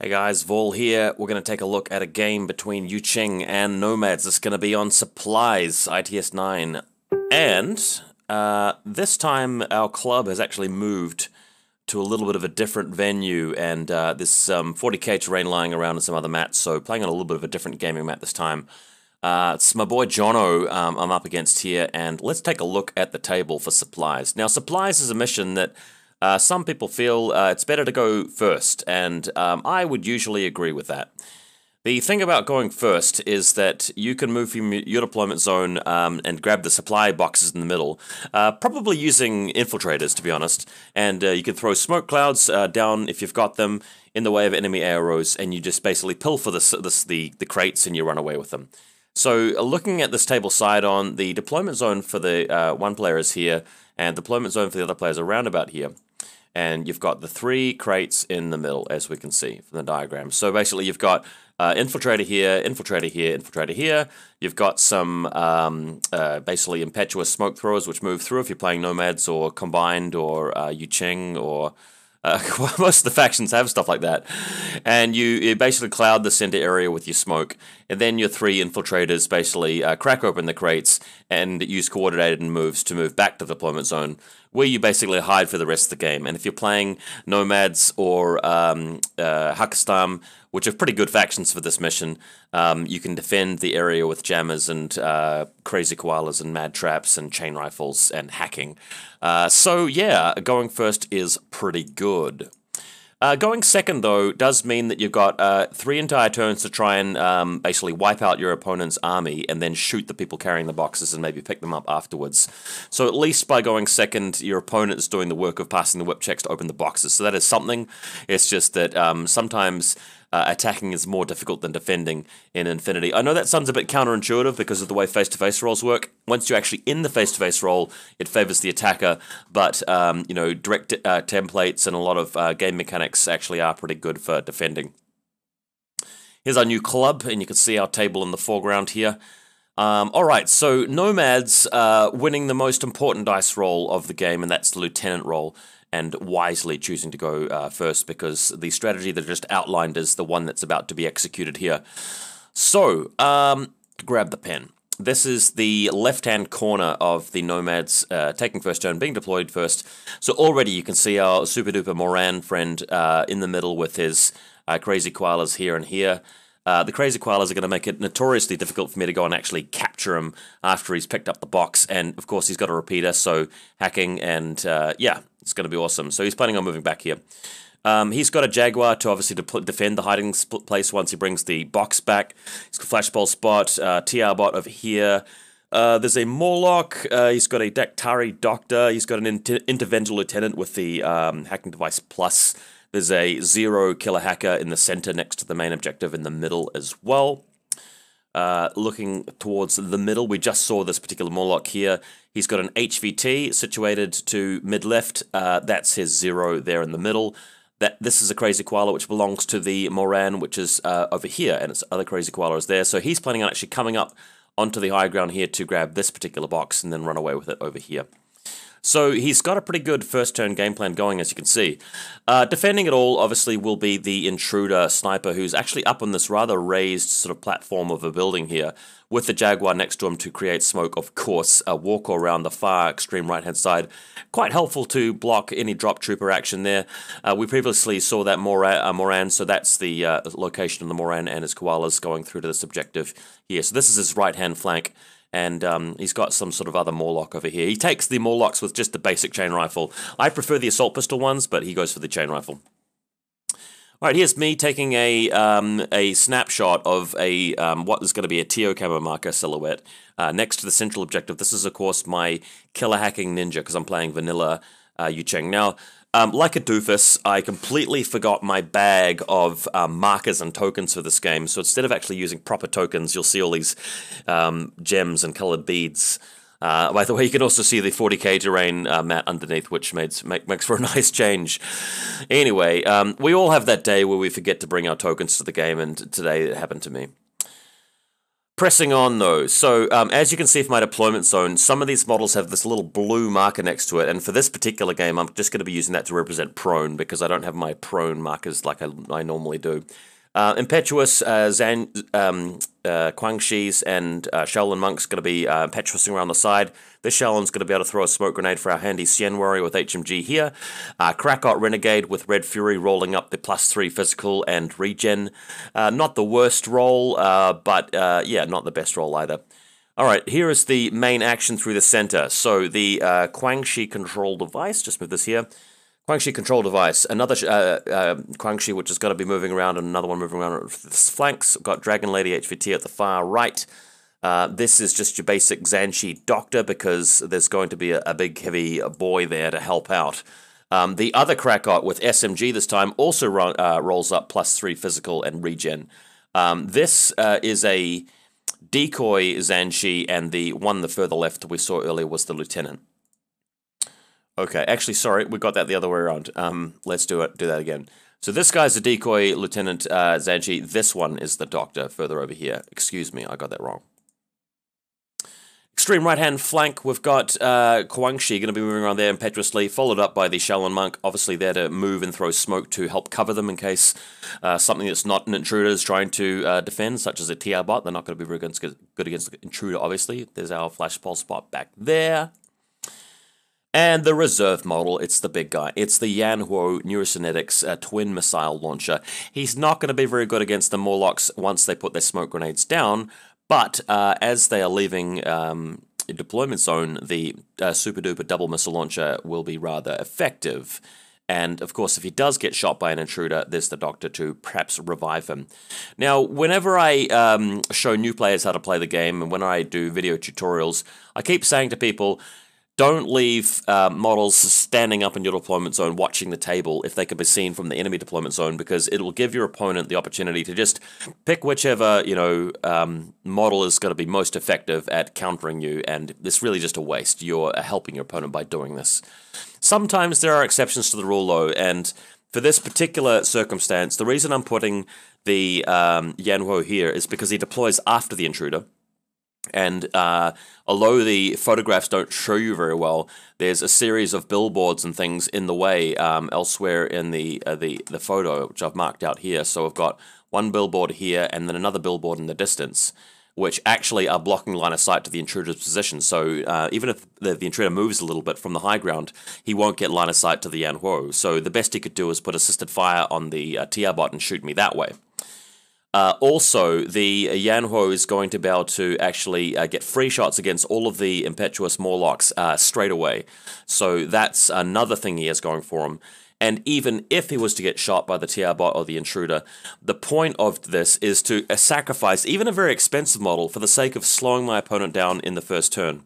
Hey guys, Vol here. We're going to take a look at a game between YuJing and Nomads. It's going to be on supplies, ITS 9. And this time our club has actually moved to a little bit of a different venue, and there's some 40k terrain lying around and some other mats, so playing on a little bit of a different gaming mat this time. It's my boy Jono I'm up against here, and let's take a look at the table for supplies. Now, supplies is a mission that some people feel it's better to go first, and I would usually agree with that. The thing about going first is that you can move from your deployment zone and grab the supply boxes in the middle, probably using infiltrators, to be honest, and you can throw smoke clouds down if you've got them in the way of enemy arrows, and you just basically pilfer the crates and you run away with them. So looking at this table side on, the deployment zone for the one player is here, and the deployment zone for the other players are around about here. And you've got the 3 crates in the middle, as we can see from the diagram. So basically you've got infiltrator here, infiltrator here, infiltrator here. You've got some basically impetuous smoke throwers which move through if you're playing Nomads or Combined or YuJing or... most of the factions have stuff like that. And you basically cloud the center area with your smoke, and then your 3 infiltrators basically crack open the crates and use coordinated moves to move back to the deployment zone, where you basically hide for the rest of the game. And if you're playing Nomads or Hakistam, which are pretty good factions for this mission, you can defend the area with jammers and crazy koalas and mad traps and chain rifles and hacking. So yeah, going first is pretty good. Going second, though, does mean that you've got 3 entire turns to try and basically wipe out your opponent's army and then shoot the people carrying the boxes and maybe pick them up afterwards. So at least by going second, your opponent is doing the work of passing the whip checks to open the boxes. So that is something. It's just that sometimes attacking is more difficult than defending in infiNity. I know that sounds a bit counterintuitive because of the way face-to-face roles work. Once you're actually in the face-to-face role, it favors the attacker, but you know, direct templates and a lot of game mechanics actually are pretty good for defending. Here's our new club, and you can see our table in the foreground here. Alright, so Nomads winning the most important dice roll of the game, and that's the Lieutenant role, and wisely choosing to go first because the strategy that I just outlined is the one that's about to be executed here. So, grab the pen. This is the left-hand corner of the Nomads taking first turn, being deployed first. So already you can see our super-duper Moran friend in the middle with his crazy koalas here and here. The crazy koalas are going to make it notoriously difficult for me to go and actually capture him after he's picked up the box. And, of course, he's got a repeater, so hacking and, yeah, it's going to be awesome. So he's planning on moving back here. He's got a Jaguar to obviously defend the hiding place once he brings the box back. He's got Flashball Spot, TR Bot over here. There's a Morlock. He's got a Daktari Doctor. He's got an Interventional Lieutenant with the Hacking Device Plus. There's a 0 killer hacker in the center next to the main objective in the middle as well. Looking towards the middle, we just saw this particular Morlock here. He's got an HVT situated to mid-left. That's his 0 there in the middle. This is a crazy koala which belongs to the Moran, which is over here, and its other crazy koala is there. So he's planning on actually coming up onto the high ground here to grab this particular box and then run away with it over here. So he's got a pretty good first turn game plan going, as you can see. Defending it all, obviously, will be the intruder sniper, who's actually up on this rather raised sort of platform of a building here, with the Jaguar next to him to create smoke, of course. A walker around the far extreme right-hand side. Quite helpful to block any drop trooper action there. We previously saw that Moran, so that's the location of the Moran and his koalas going through to this objective here. So this is his right-hand flank. And he's got some sort of other Morlock over here. He takes the Morlocks with just the basic chain rifle. I prefer the assault pistol ones, but he goes for the chain rifle. Alright, here's me taking a snapshot of a what is going to be a TO camo marker silhouette next to the central objective. This is, of course, my killer hacking ninja, because I'm playing vanilla YuJing. Now, like a doofus, I completely forgot my bag of markers and tokens for this game, so instead of actually using proper tokens, you'll see all these gems and colored beads. By the way, you can also see the 40k terrain mat underneath, which makes for a nice change. Anyway, we all have that day where we forget to bring our tokens to the game, and today it happened to me. Pressing on though, so as you can see from my deployment zone, some of these models have this little blue marker next to it, and for this particular game I'm just going to be using that to represent prone, because I don't have my prone markers like I normally do. Impetuous, Quangshis and Shaolin Monk's going to be impetuousing around the side. This Shaolin's going to be able to throw a smoke grenade for our handy Xian Warrior with HMG here. Krakot Renegade with Red Fury rolling up the +3 physical and regen. Not the worst roll, but yeah, not the best roll either. Alright, here is the main action through the center. So the Quangshi control device, just move this here. Quangshi control device, another Quangshi which is going to be moving around, and another one moving around with its flanks. We've got Dragon Lady HVT at the far right. This is just your basic Zanshi Doctor, because there's going to be a big heavy boy there to help out. The other Krakot with SMG this time also rolls up +3 physical and regen. This is a decoy Zanshi, and the one the further left we saw earlier was the Lieutenant. Okay, actually, sorry, we got that the other way around. Let's do that again. So this guy's the decoy Lieutenant Zanshi. This one is the Doctor further over here. Excuse me, I got that wrong. Extreme right-hand flank, we've got Quangshi going to be moving around there impetuously, followed up by the Shaolin Monk, obviously there to move and throw smoke to help cover them in case something that's not an intruder is trying to defend, such as a TR bot. They're not going to be very good against the intruder, obviously. There's our flash pulse bot back there. And the reserve model, it's the big guy. It's the Yanhuo Neurocynetics twin missile launcher. He's not going to be very good against the Morlocks once they put their smoke grenades down, but as they are leaving deployment zone, the super duper double missile launcher will be rather effective. And of course, if he does get shot by an intruder, there's the Doctor to perhaps revive him. Now, whenever I show new players how to play the game, and when I do video tutorials, I keep saying to people, don't leave models standing up in your deployment zone watching the table if they can be seen from the enemy deployment zone, because it will give your opponent the opportunity to just pick whichever, model is going to be most effective at countering you, and it's really just a waste. You're helping your opponent by doing this. Sometimes there are exceptions to the rule, though, and for this particular circumstance, the reason I'm putting the Yanhuo here is because he deploys after the intruder. And although the photographs don't show you very well, there's a series of billboards and things in the way elsewhere in the photo, which I've marked out here. So I've got one billboard here and then another billboard in the distance, which actually are blocking line of sight to the intruder's position. So even if the intruder moves a little bit from the high ground, he won't get line of sight to the Yanhuo. So the best he could do is put assisted fire on the TR bot and shoot me that way. Also, the Yanhuo is going to be able to actually get free shots against all of the impetuous Morlocks straight away. So that's another thing he has going for him. And even if he was to get shot by the TR bot or the intruder, the point of this is to sacrifice even a very expensive model for the sake of slowing my opponent down in the first turn.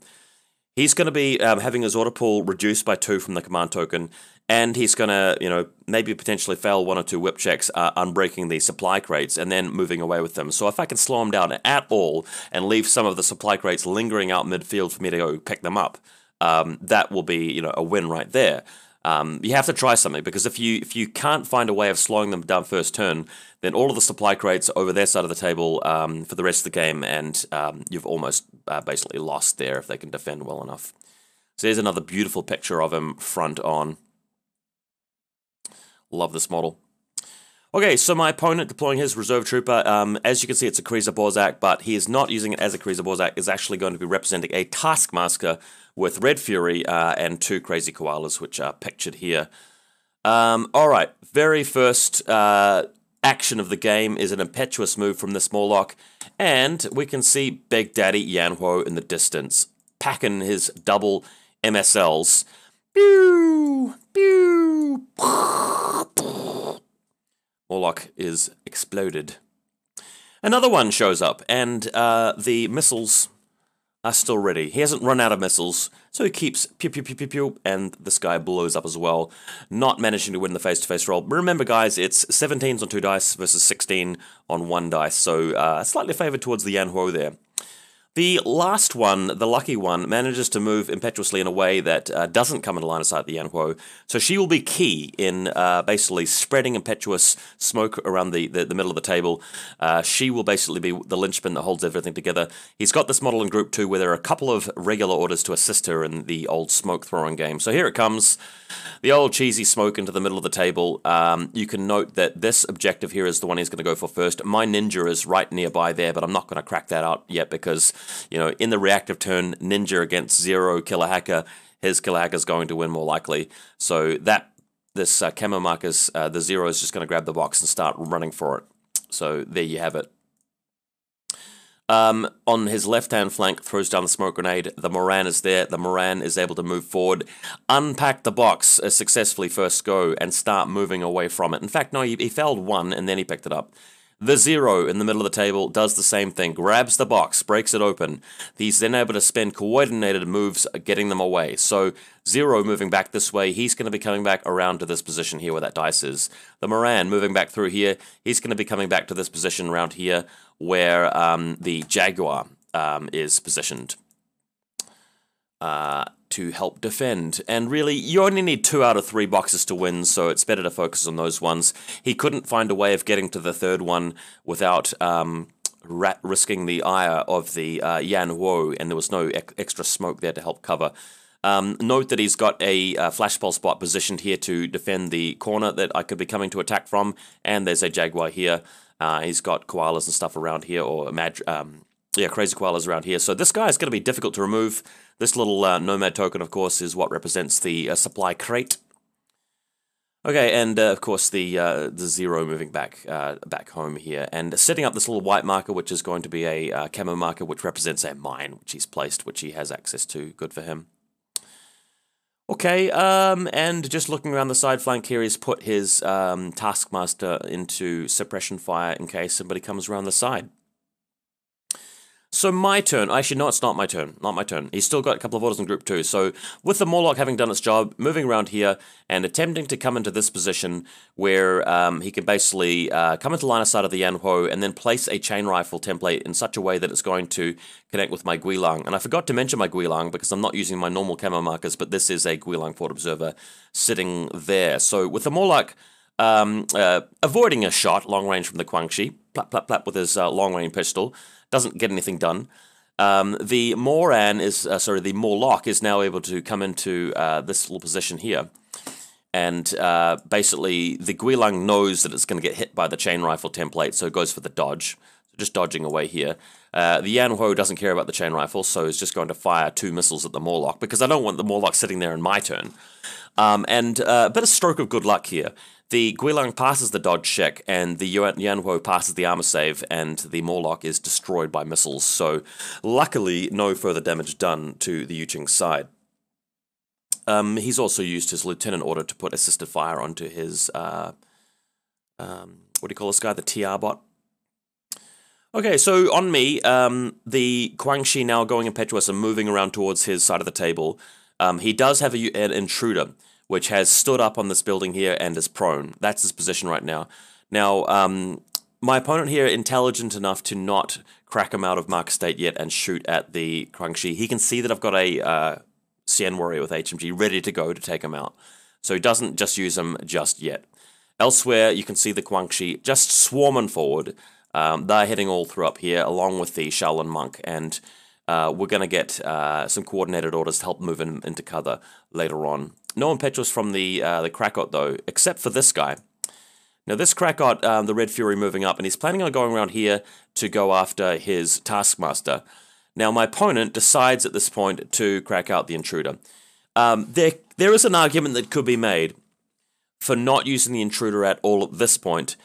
He's going to be having his auto pull reduced by 2 from the command token, and he's going to, maybe potentially fail 1 or 2 whip checks unbreaking the supply crates and then moving away with them. So if I can slow him down at all and leave some of the supply crates lingering out midfield for me to go pick them up, that will be, a win right there. You have to try something, because if you can't find a way of slowing them down first turn, then all of the supply crates are over their side of the table for the rest of the game, and you've almost basically lost there if they can defend well enough. So here's another beautiful picture of him front on. Love this model. Okay, so my opponent deploying his reserve trooper, as you can see, it's a Kryza Borzak, but he is not using it as a Kryza Borzak. It's actually going to be representing a Taskmaster with Red Fury and 2 Crazy Koalas, which are pictured here. Alright, very first action of the game is an impetuous move from this Morlock, and we can see Big Daddy Yanhuo in the distance, packing his double MSLs. Pew! Pew! Morlock is exploded. Another one shows up, and the missiles are still ready. He hasn't run out of missiles, so he keeps pew pew pew pew pew, and this guy blows up as well, not managing to win the face-to-face roll. Remember, guys, it's 17s on 2 dice versus 16 on 1 dice, so slightly favored towards the Yanhuo there. The last one, the lucky one, manages to move impetuously in a way that doesn't come into line of sight of the Yanhuo, so she will be key in basically spreading impetuous smoke around the middle of the table. She will basically be the linchpin that holds everything together. He's got this model in Group 2 where there are a couple of regular orders to assist her in the old smoke throwing game. So here it comes, the old cheesy smoke into the middle of the table. You can note that this objective here is the one he's going to go for first. My ninja is right nearby there, but I'm not going to crack that out yet because, you know, in the reactive turn, ninja against 0 killer hacker, his killer hacker is going to win more likely. So this camo markers, the 0 is just going to grab the box and start running for it. So there you have it. On his left-hand flank, throws down the smoke grenade. The Moran is there. The Moran is able to move forward, unpack the box successfully first go, and start moving away from it. In fact, no, he failed one, and then he picked it up. The 0 in the middle of the table does the same thing, grabs the box, breaks it open. He's then able to spend coordinated moves getting them away. So 0 moving back this way, he's going to be coming back around to this position here where that dice is. The Moran moving back through here, he's going to be coming back to this position around here where the Jaguar is positioned to help defend. And really, you only need 2 out of 3 boxes to win, so it's better to focus on those ones. He couldn't find a way of getting to the third one without risking the ire of the Yanhuo, and there was no extra smoke there to help cover. Note that he's got a flash pulse bot positioned here to defend the corner that I could be coming to attack from, and there's a Jaguar here. He's got koalas and stuff around here, or crazy koalas around here. So this guy is going to be difficult to remove. This little Nomad token, of course, is what represents the supply crate. Okay, and of course the 0 moving back home here, and setting up this little white marker, which is going to be a camo marker, which represents a mine, which he's placed, which he has access to. Good for him. Okay, and just looking around the side flank here, he's put his Taskmaster into suppression fire in case somebody comes around the side. So my turn. Actually, no, it's not my turn. Not my turn. He's still got a couple of orders in Group 2. So with the Morlock having done its job, moving around here and attempting to come into this position where he can basically come into line of sight of the Yanhuo and then place a chain rifle template in such a way that it's going to connect with my Guilang. And I forgot to mention my Guilang because I'm not using my normal camo markers, but this is a Guilang Fort Observer sitting there. So with the Morlock avoiding a shot long range from the Guangxi, plap, plap, plap with his long range pistol, doesn't get anything done. The Moran is, the Morlock is now able to come into this little position here. And basically, the Guilang knows that it's going to get hit by the chain rifle template, so it goes for the dodge. Just dodging away here. The Yanhuo doesn't care about the chain rifle, so is just going to fire 2 missiles at the Morlock, because I don't want the Morlock sitting there in my turn. And a bit of stroke of good luck here. The Guilang passes the dodge check, and the Yanhuo passes the armor save, and the Morlock is destroyed by missiles. So, luckily, no further damage done to the YuJing side. He's also used his lieutenant order to put assisted fire onto his, what do you call this guy, the TR bot? Okay, so on me, the Guangxi now going impetuous and moving around towards his side of the table. He does have an intruder, which has stood up on this building here and is prone. That's his position right now. Now, my opponent here, intelligent enough to not crack him out of mark state yet and shoot at the Guangxi. He can see that I've got a Cien Warrior with HMG ready to go to take him out. So he doesn't just use him just yet. Elsewhere, you can see the Guangxi just swarming forward. They're heading all through up here, along with the Shaolin Monk, and we're going to get some coordinated orders to help move into cover later on. No impetuous from the Krakot, though, except for this guy. Now, this Krakot, the Red Fury moving up, and he's planning on going around here to go after his Taskmaster. Now, my opponent decides at this point to crack out the Intruder. There is an argument that could be made for not using the Intruder at all at this point,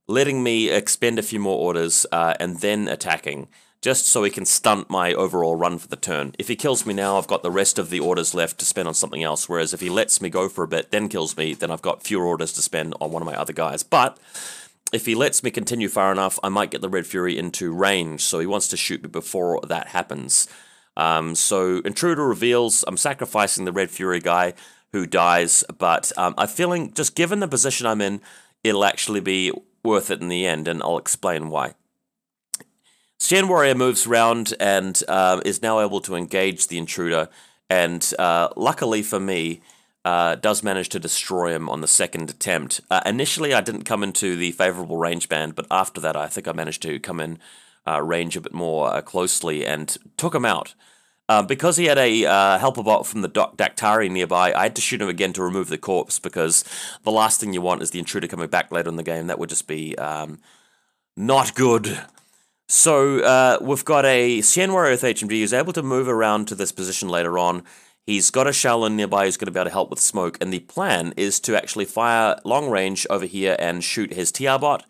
letting me expend a few more orders and then attacking, just so he can stunt my overall run for the turn. If he kills me now, I've got the rest of the orders left to spend on something else, whereas if he lets me go for a bit, then kills me, then I've got fewer orders to spend on one of my other guys. But if he lets me continue far enough, I might get the Red Fury into range, so he wants to shoot me before that happens. So Intruder reveals I'm sacrificing the Red Fury guy who dies, but I'm feeling, just given the position I'm in, it'll actually be worth it in the end, and I'll explain why. Xian Warrior moves around and is now able to engage the intruder, and luckily for me, does manage to destroy him on the second attempt. Initially, I didn't come into the favorable range band, but after that, I think I managed to come in range a bit more closely and took him out. Because he had a helper bot from the Daktari nearby, I had to shoot him again to remove the corpse, because the last thing you want is the intruder coming back later in the game. That would just be not good. So we've got a Xian Warrior with HMG who's able to move around to this position later on. He's got a Shaolin nearby who's going to be able to help with smoke, and the plan is to actually fire long range over here and shoot his TR bot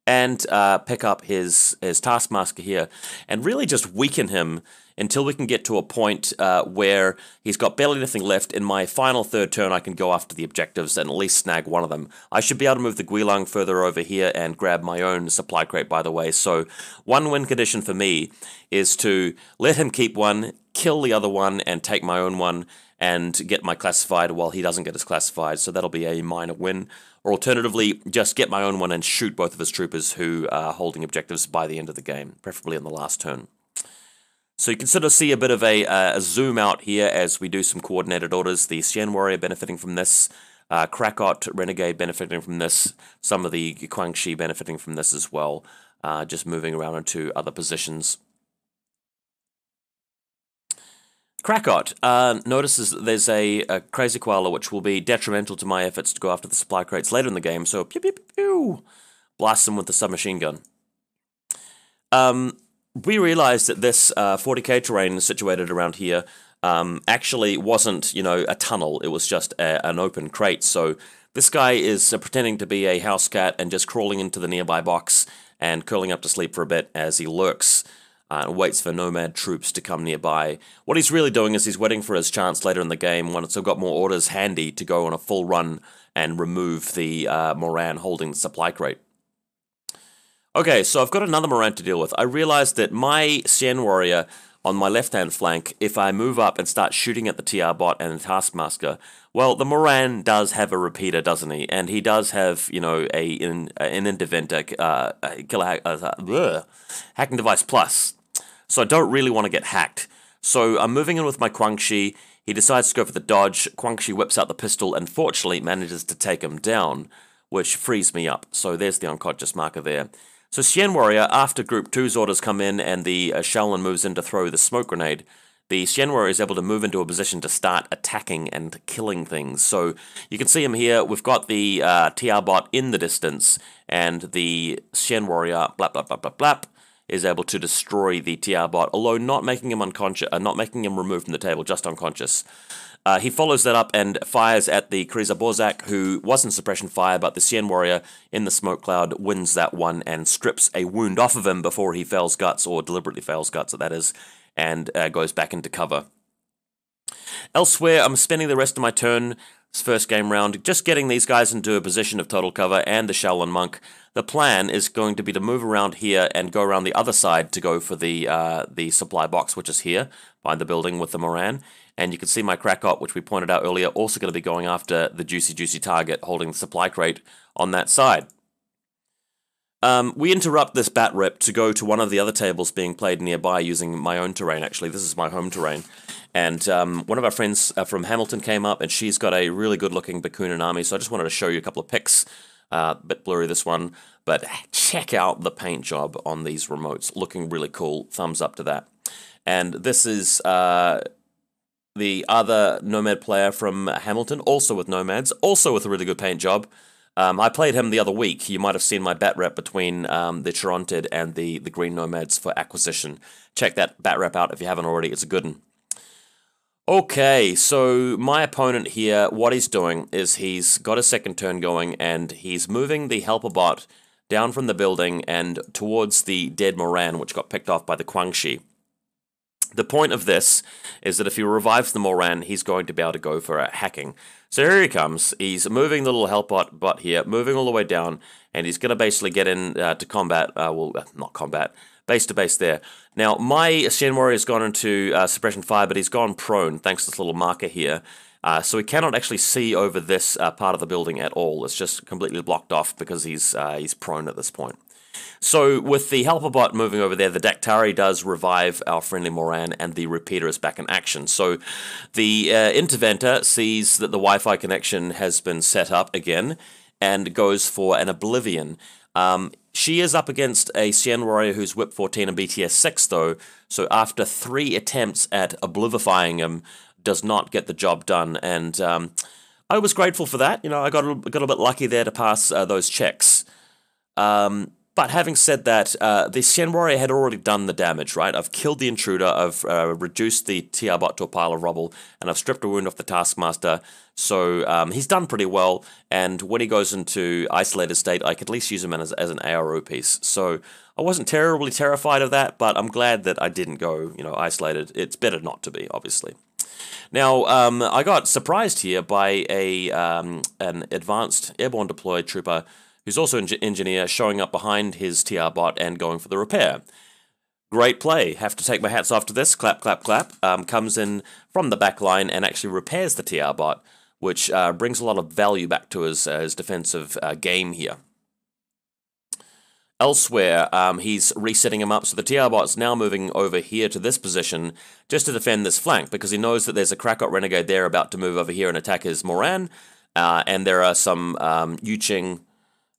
and pick up his Taskmaster here and really just weaken him until we can get to a point where he's got barely anything left. In my final third turn, I can go after the objectives and at least snag one of them. I should be able to move the Guilong further over here and grab my own supply crate, by the way. So one win condition for me is to let him keep one, kill the other one, and take my own one, and get my classified while he doesn't get his classified. So that'll be a minor win. Or alternatively, just get my own one and shoot both of his troopers who are holding objectives by the end of the game, preferably in the last turn. So you can sort of see a bit of a zoom out here as we do some coordinated orders. The Xian Warrior benefiting from this, Krakot Renegade benefiting from this, some of the Guangxi benefiting from this as well, just moving around into other positions. Krakot notices that there's a Crazy Koala which will be detrimental to my efforts to go after the supply crates later in the game, so pew pew pew pew, blast them with the submachine gun. We realized that this 40k terrain situated around here actually wasn't, a tunnel. It was just an open crate. So this guy is pretending to be a house cat and just crawling into the nearby box and curling up to sleep for a bit as he lurks and waits for Nomad troops to come nearby. What he's really doing is he's waiting for his chance later in the game once I've got more orders handy to go on a full run and remove the Moran holding the supply crate. Okay, so I've got another Moran to deal with. I realized that my Xian Warrior on my left-hand flank, if I move up and start shooting at the TR bot and the Taskmaster, well, the Moran does have a repeater, doesn't he? And he does have, an Interventer killer hacking device plus. So I don't really want to get hacked. So I'm moving in with my Guangxi. He decides to go for the dodge. Guangxi whips out the pistol and fortunately manages to take him down, which frees me up. So there's the unconscious marker there. So Xian Warrior, after Group 2's orders come in and the Shaolin moves in to throw the smoke grenade, the Xian Warrior is able to move into a position to start attacking and killing things. So you can see him here. We've got the TR bot in the distance, and the Xian Warrior, blap, blap, blap, blap, blap, is able to destroy the TR bot, although not making him unconscious, not making him removed from the table, just unconscious. He follows that up and fires at the Kriza Borzak, who wasn't suppression fire, but the Xian Warrior in the smoke cloud wins that one and strips a wound off of him before he fails guts, or deliberately fails guts, that is, and goes back into cover. Elsewhere, I'm spending the rest of my turn, this first game round, just getting these guys into a position of total cover and the Shaolin Monk. The plan is going to be to move around here and go around the other side to go for the supply box, which is here, behind the building with the Moran. And you can see my Krakot, which we pointed out earlier, also going to be going after the juicy target holding the supply crate on that side. We interrupt this bat rip to go to one of the other tables being played nearby using my own terrain, actually. This is my home terrain. And one of our friends from Hamilton came up, and she's got a really good-looking Bakunin army, so I just wanted to show you a couple of pics. A bit blurry, this one, but check out the paint job on these remotes. Looking really cool. Thumbs up to that. And this is the other Nomad player from Hamilton, also with Nomads, also with a really good paint job. I played him the other week. You might have seen my bat rep between the Chironted and the Green Nomads for acquisition. Check that bat rep out if you haven't already. It's a good one. Okay, so my opponent here, what he's doing is he's got a second turn going, and he's moving the helper bot down from the building and towards the dead Moran, which got picked off by the Guangxi. The point of this is that if he revives the Moran, he's going to be able to go for a hacking. So here he comes. He's moving the little help bot here, moving all the way down, and he's going to basically get in to combat, not combat, base to base there. Now, my Xian Warrior has gone into suppression fire, but he's gone prone thanks to this little marker here. So he cannot actually see over this part of the building at all. It's just completely blocked off because he's prone at this point. So with the helper bot moving over there, the Dactari does revive our friendly Moran, and the repeater is back in action. So the interventor sees that the Wi-Fi connection has been set up again and goes for an Oblivion. She is up against a Sien warrior who's Whip 14 and BTS 6 though, so after 3 attempts at oblivifying him, does not get the job done, and I was grateful for that. You know, I got a bit lucky there to pass those checks. But having said that, the Sien warrior had already done the damage, right? I've killed the intruder, I've reduced the TR bot to a pile of rubble, and I've stripped a wound off the Taskmaster, so he's done pretty well, and when he goes into isolated state, I could at least use him as an ARO piece. So I wasn't terribly terrified of that, but I'm glad that I didn't go, you know, isolated. It's better not to be, obviously. Now, I got surprised here by an advanced airborne deployed trooper who's also an engineer, showing up behind his TR bot and going for the repair. Great play. Have to take my hats off to this. Clap, clap, clap. Comes in from the back line and actually repairs the TR bot, which brings a lot of value back to his defensive game here. Elsewhere, he's resetting him up, so the TR bot's now moving over here to this position just to defend this flank, because he knows that there's a Krakot Renegade there about to move over here and attack his Moran, and there are some YuJing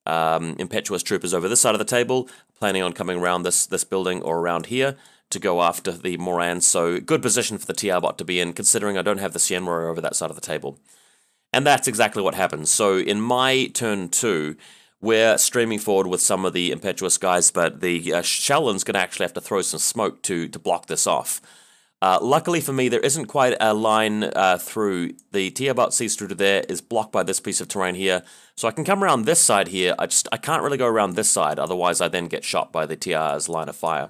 impetuous troopers over this side of the table, planning on coming around this building or around here to go after the Moran. So good position for the TR bot to be in, considering I don't have the Sien warrior over that side of the table. And that's exactly what happens. So in my turn 2, we're streaming forward with some of the impetuous guys, but the Shellen's going to actually have to throw some smoke to block this off. Luckily for me, there isn't quite a line through. The TR bot sees through to there, is blocked by this piece of terrain here, so I can come around this side here. I can't really go around this side, otherwise I then get shot by the TR's line of fire.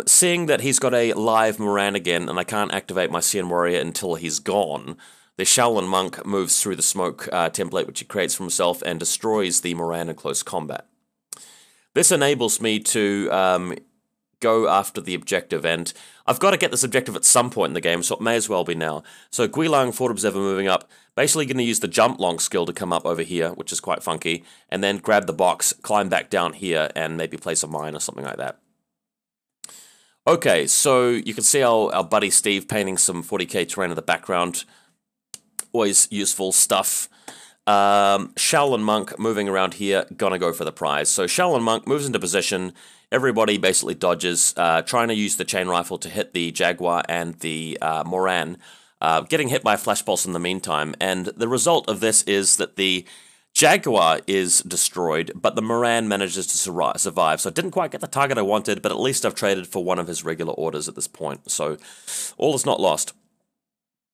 Seeing that he's got a live Moran again, and I can't activate my Sien warrior until he's gone, the Shaolin monk moves through the smoke template which he creates for himself and destroys the Moran in close combat. This enables me to go after the objective, and I've got to get this objective at some point in the game, so it may as well be now. So Guilang, Fort Observer moving up, basically going to use the jump long skill to come up over here, which is quite funky, and then grab the box, climb back down here, and maybe place a mine or something like that. Okay, so you can see our buddy Steve painting some 40k terrain in the background. Always useful stuff. Shaolin Monk moving around here, gonna go for the prize. So Shaolin Monk moves into position, everybody basically dodges, trying to use the chain rifle to hit the Jaguar and the Moran, getting hit by a flash pulse in the meantime, and the result of this is that the Jaguar is destroyed, but the Moran manages to survive. So I didn't quite get the target I wanted, but at least I've traded for one of his regular orders at this point, so all is not lost.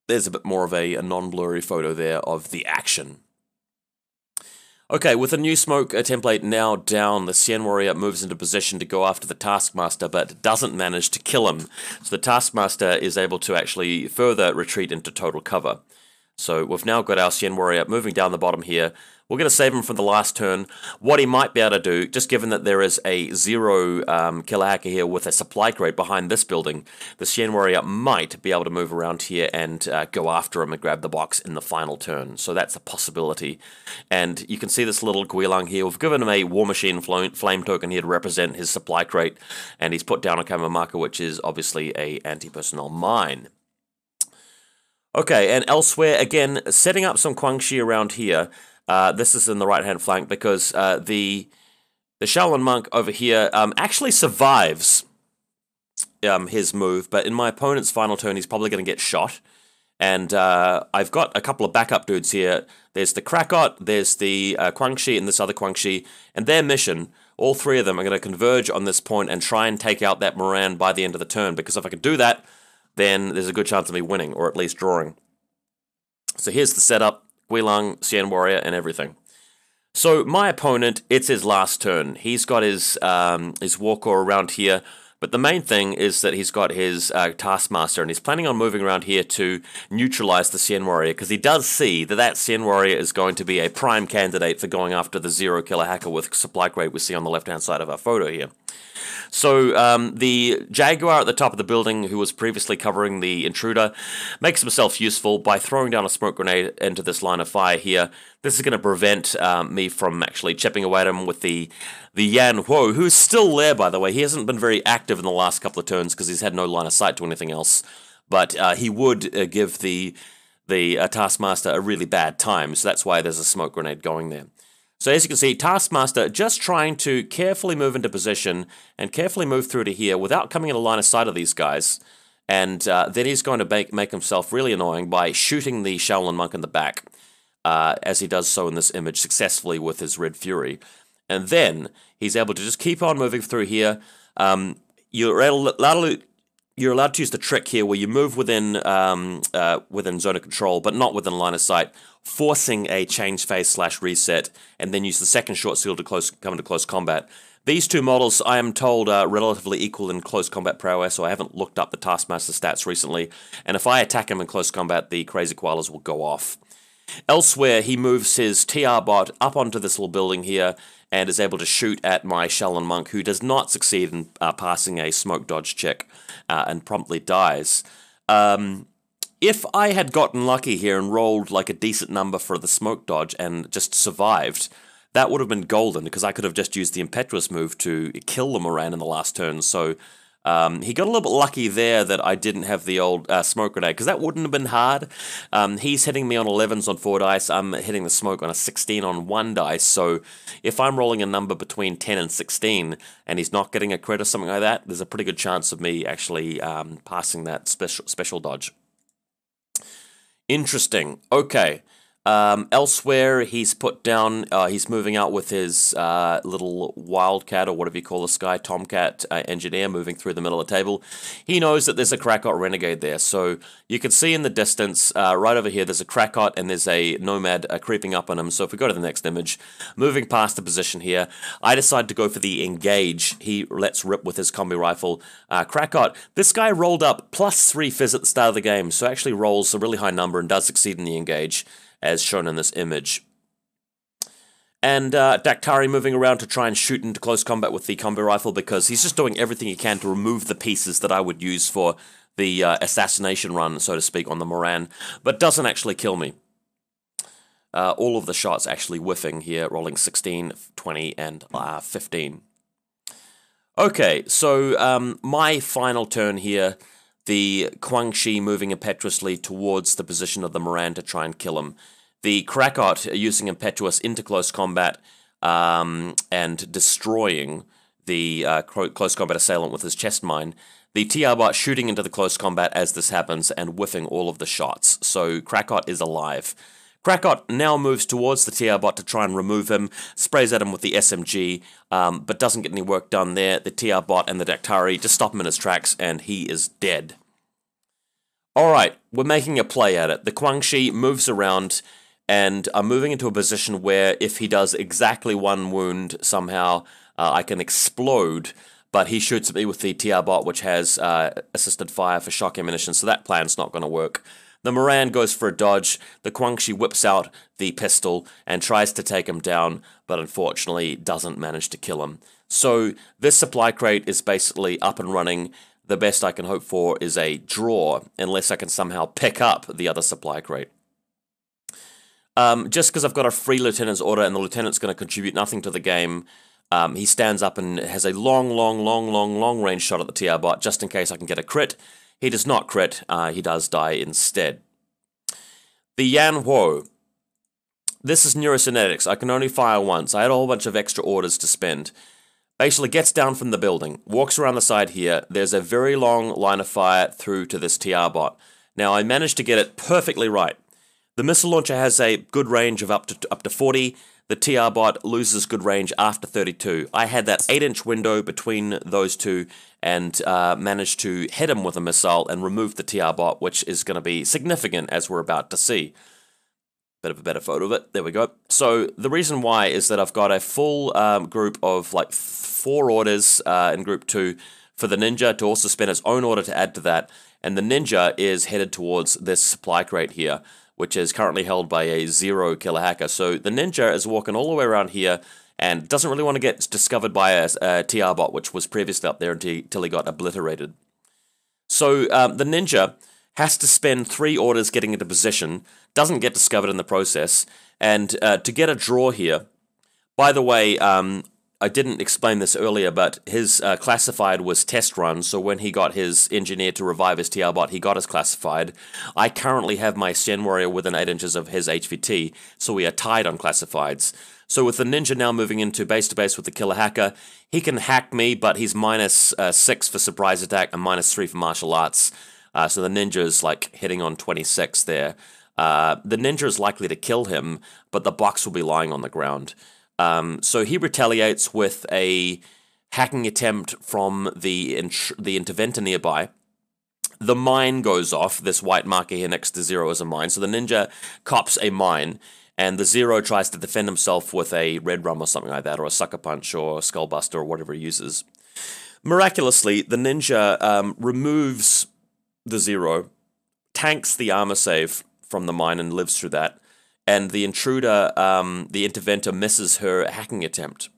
There's a bit more of a non-blurry photo there of the action. Okay, with a new smoke template now down, the Sien warrior moves into position to go after the Taskmaster, but doesn't manage to kill him. So the Taskmaster is able to actually further retreat into total cover. So we've now got our Sien warrior moving down the bottom here. We're going to save him from the last turn. What he might be able to do, just given that there is a 0 killer hacker here with a supply crate behind this building, the Sien warrior might be able to move around here and go after him and grab the box in the final turn. So that's a possibility. And you can see this little Guilang here. We've given him a War Machine flame token here to represent his supply crate, and he's put down a camo marker, which is obviously a anti-personnel mine. Okay, and elsewhere, again, setting up some Guangxi around here. This is in the right-hand flank because the Shaolin Monk over here actually survives his move, but in my opponent's final turn, he's probably going to get shot. And I've got a couple of backup dudes here. There's the Krakot, there's the Guangxi, and this other Guangxi, and their mission, all three of them are going to converge on this point and try and take out that Moran by the end of the turn, because if I can do that, then there's a good chance of me winning, or at least drawing. So here's the setup. Guilang, Sien warrior, and everything. So my opponent, it's his last turn. He's got his Warcore around here, but the main thing is that he's got his Taskmaster, and he's planning on moving around here to neutralize the Sien warrior, because he does see that that Sien warrior is going to be a prime candidate for going after the 0 killer hacker with supply crate we see on the left-hand side of our photo here. So the Jaguar at the top of the building, who was previously covering the intruder, makes himself useful by throwing down a smoke grenade into this line of fire here. This is going to prevent me from actually chipping away at him with the Yan Huo, who's still there, by the way. He hasn't been very active in the last couple of turns because he's had no line of sight to anything else. But he would give the Taskmaster a really bad time, so that's why there's a smoke grenade going there. So as you can see, Taskmaster just trying to carefully move into position and carefully move through to here without coming in a line of sight of these guys. And then he's going to make himself really annoying by shooting the Shaolin Monk in the back, as he does so in this image successfully with his Red Fury. And then he's able to just keep on moving through here. You're allowed to use the trick here where you move within zone of control, but not within line of sight, forcing a change phase / reset, and then use the second short seal to come into close combat. These two models, I am told, are relatively equal in close combat prowess, so I haven't looked up the Taskmaster stats recently, and if I attack him in close combat, the Crazy Koalas will go off. Elsewhere, he moves his TR bot up onto this little building here, and is able to shoot at my Shaolin Monk, who does not succeed in passing a smoke dodge check, and promptly dies. If I had gotten lucky here and rolled like a decent number for the smoke dodge and just survived, that would have been golden, because I could have just used the impetuous move to kill the Moran in the last turn. So he got a little bit lucky there that I didn't have the old smoke grenade, because that wouldn't have been hard. He's hitting me on 11s on 4 dice. I'm hitting the smoke on a 16 on 1 dice. So if I'm rolling a number between 10 and 16 and he's not getting a crit or something like that, there's a pretty good chance of me actually passing that special dodge. Interesting. Okay. Elsewhere, he's put down, he's moving out with his little Wildcat, or whatever you call this guy, Tomcat engineer, moving through the middle of the table. He knows that there's a Krakot Renegade there, so you can see in the distance, right over here, there's a Krakot and there's a Nomad creeping up on him. So if we go to the next image, moving past the position here, I decide to go for the engage. He lets rip with his combi rifle. Krakot, this guy rolled up +3 fizz at the start of the game, so actually rolls a really high number and does succeed in the engage, as shown in this image. And Daktari moving around to try and shoot into close combat with the combi rifle, because he's just doing everything he can to remove the pieces that I would use for the assassination run, so to speak, on the Moran, but doesn't actually kill me. All of the shots actually whiffing here, rolling 16, 20, and 15. Okay, so my final turn here, the Guangxi moving impetuously towards the position of the Moran to try and kill him. The Krakot using impetuous into close combat and destroying the close combat assailant with his chest mine. The TR bot shooting into the close combat as this happens and whiffing all of the shots. So Krakot is alive. Krakot now moves towards the TR bot to try and remove him, sprays at him with the SMG, but doesn't get any work done there. The TR bot and the Daktari just stop him in his tracks, and he is dead. Alright, we're making a play at it. The Guangxi moves around, and I'm moving into a position where if he does exactly 1 wound somehow, I can explode, but he shoots at me with the TR bot, which has assisted fire for shock ammunition, so that plan's not going to work. The Moran goes for a dodge, the Guangxi whips out the pistol and tries to take him down, but unfortunately doesn't manage to kill him. So this supply crate is basically up and running. The best I can hope for is a draw, unless I can somehow pick up the other supply crate. Just because I've got a free lieutenant's order and the lieutenant's going to contribute nothing to the game, he stands up and has a long range shot at the TR bot, just in case I can get a crit. He does not crit, he does die instead. The Yan Huo. This is neurocynetics. I can only fire once. I had a whole bunch of extra orders to spend. Basically gets down from the building, walks around the side here. There's a very long line of fire through to this TR bot. Now I managed to get it perfectly right. The missile launcher has a good range of up to 40. The TR bot loses good range after 32. I had that 8-inch window between those two and managed to hit him with a missile and remove the TR bot, which is going to be significant, as we're about to see. Bit of a better photo of it. There we go. So the reason why is that I've got a full group of like 4 orders in group 2 for the Ninja to also spend his own order to add to that. And the Ninja is headed towards this supply crate here, which is currently held by a 0 killer hacker. So the Ninja is walking all the way around here, and doesn't really want to get discovered by a TR bot, which was previously up there until he got obliterated. So the ninja has to spend 3 orders getting into position, doesn't get discovered in the process, and to get a draw here. By the way, I didn't explain this earlier, but his classified was test run, so when he got his engineer to revive his TR bot, he got his classified. I currently have my Shen Warrior within 8 inches of his HVT, so we are tied on classifieds. So with the ninja now moving into base-to-base with the killer hacker, he can hack me, but he's -6 for surprise attack and -3 for martial arts. So the ninja is like hitting on 26 there. The ninja is likely to kill him, but the box will be lying on the ground. So he retaliates with a hacking attempt from the interventor nearby. The mine goes off. This white marker here next to 0 is a mine. So the ninja cops a mine, and the 0 tries to defend himself with a red rum or something like that, or a sucker punch or a skullbuster or whatever he uses. Miraculously, the ninja removes the 0, tanks the armor save from the mine and lives through that. And the intruder, the interventor, misses her hacking attempt.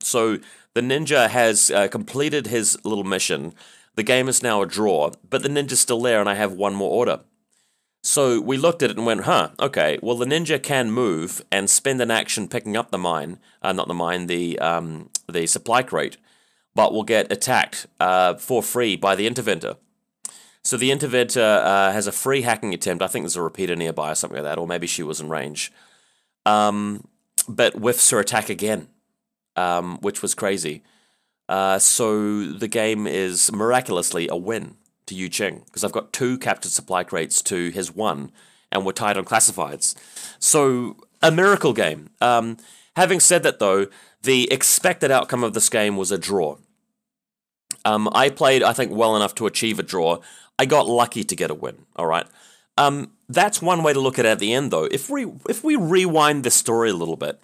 So the ninja has completed his little mission. The game is now a draw, but the ninja's still there and I have 1 more order. So we looked at it and went, okay, well the ninja can move and spend an action picking up the mine, not the mine, the supply crate, but will get attacked for free by the interventor. So the interventor has a free hacking attempt. I think there's a repeater nearby or something like that, or maybe she was in range. But whiffs her attack again, which was crazy. So the game is miraculously a win to YuJing, because I've got 2 captured supply crates to his 1, and we're tied on classifieds. So a miracle game. Having said that though, the expected outcome of this game was a draw. I played, I think, well enough to achieve a draw. I got lucky to get a win, alright? That's one way to look at it at the end, though. If we rewind the story a little bit,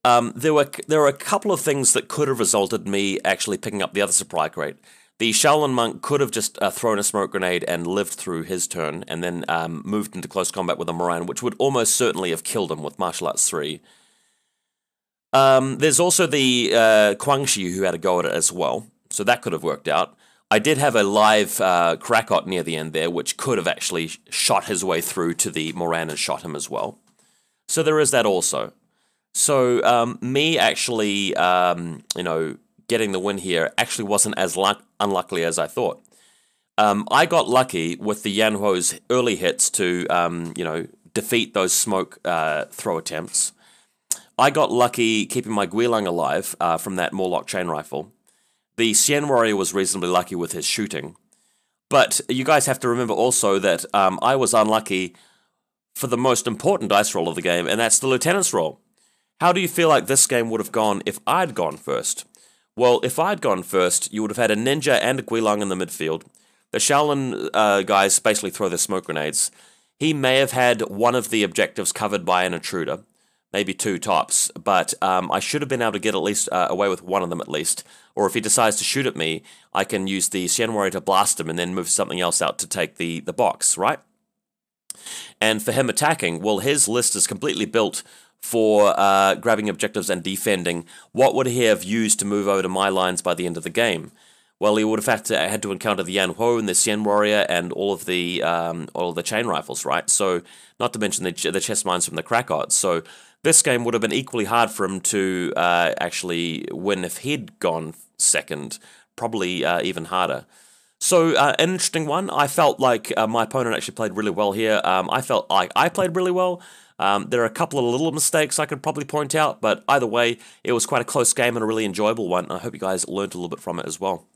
there were a couple of things that could have resulted in me actually picking up the other supply crate. The Shaolin monk could have just thrown a smoke grenade and lived through his turn, and then moved into close combat with a Moran, which would almost certainly have killed him with Martial Arts 3. There's also the Guangxi who had a go at it as well, so that could have worked out. I did have a live Krakot near the end there, which could have actually shot his way through to the Moran and shot him as well. So there is that also. So me actually, getting the win here actually wasn't as unlucky as I thought. I got lucky with the Yanhuo's early hits to, defeat those smoke throw attempts. I got lucky keeping my Guilong alive from that Morlock chain rifle. The Shen Warrior was reasonably lucky with his shooting. But you guys have to remember also that I was unlucky for the most important dice roll of the game, and that's the Lieutenant's roll. How do you feel like this game would have gone if I'd gone first? Well, if I'd gone first, you would have had a ninja and a Guilong in the midfield. The Shaolin guys basically throw their smoke grenades. He may have had one of the objectives covered by an intruder, maybe 2 tops, but I should have been able to get at least away with one of them at least. Or if he decides to shoot at me, I can use the Shen Warrior to blast him and then move something else out to take the box, right? And for him attacking, well, his list is completely built for grabbing objectives and defending. What would he have used to move over to my lines by the end of the game? Well, he would have had to encounter the Yanhuo and the Shen Warrior and all of the chain rifles, right? So, not to mention the chest mines from the Krakot. So, this game would have been equally hard for him to actually win if he'd gone second. Probably even harder. So, an interesting one. I felt like my opponent actually played really well here. I felt like I played really well. There are a couple of little mistakes I could probably point out, but either way, it was quite a close game and a really enjoyable one. I hope you guys learned a little bit from it as well.